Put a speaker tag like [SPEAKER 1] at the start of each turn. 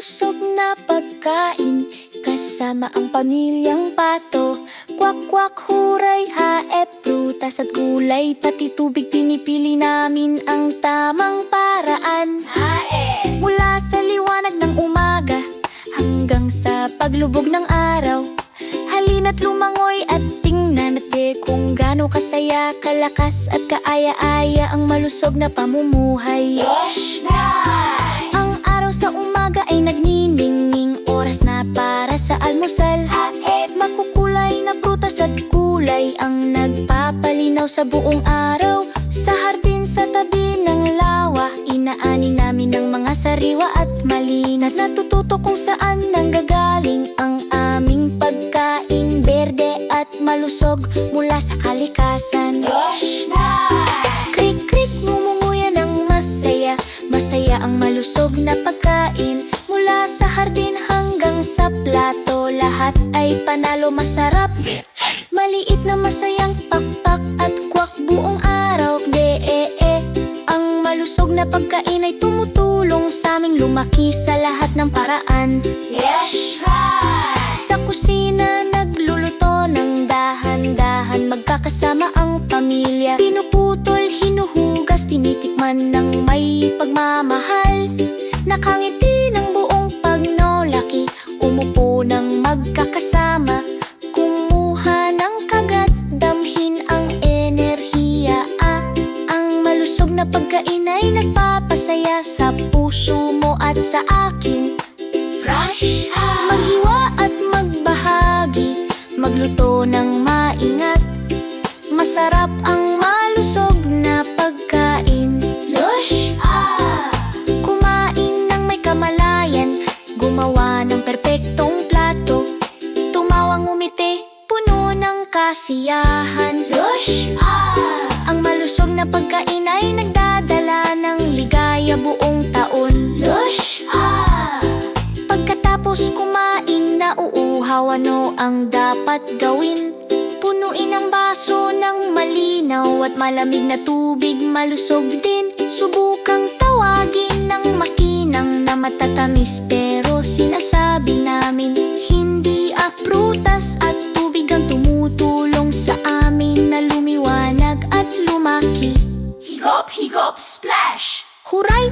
[SPEAKER 1] malusog na pagkain kasama ang pamilyang pato. Kwak-kwak, huray, haep, prutas at gulay, pati tubig, pinipili namin ang tamang paraan. Mula sa liwanag ng umaga hanggang sa paglubog ng araw, halina't lumangoy at tingnan at kung gaano kasaya, kalakas at kaaya-aya ang malusog na pamumuhay. Ang araw sa umaga ay nagniningning, oras na para sa almusal. Makukulay na prutas at kulay ang nagpapalinaw sa buong araw. Sa hardin sa tabi ng lawa, inaani namin ng mga sariwa at malinas. Natututo kung saan nanggagaling ang aming pagkain, berde at malusog mula sa kalikasan. Krik-krik, ngumunguya ng masaya, masaya ang malusog na pagkain. Mula sa hardin hanggang sa plato, lahat ay panalo, masarap. Maliit na masayang pakpak at kwak buong araw. Ang malusog na pagkain ay tumutulong sa aming lumaki sa lahat ng paraan. Sa kusina nagluluto ng dahan-dahan, magkakasama ang pamilya. Pinuputol, hinuhugas, tinitikman ng may pagmamahal. Nakangiti ng buong pagnolaki, umupo ng magkakasama. Kumuha ng kagat, damhin ang enerhiya. Ang malusog na pagkain ay nagpapasaya sa puso mo at sa akin. Maghiwa at magbahagi, magluto ng maingat. Masarap ang malusog na pagkain. Kumain ng may kamalayan, gumawa ng perpektong plato. Tumawang, umiti, puno ng kasiyahan. Ang malusog na pagkain ay nagdadala ng ligaya buong taon. Pagkatapos kumain, nauuhaw, ano ang dapat gawin? Punuin ang baso ng malinaw at malamig na tubig, malusog din. Subukang tawagin ng makinang na matatamis, pero sinasabi namin hindi. Prutas at tubig ang tumutulong sa amin na lumiwanag at lumaki.
[SPEAKER 2] Higop, higop, splash!
[SPEAKER 1] Huray,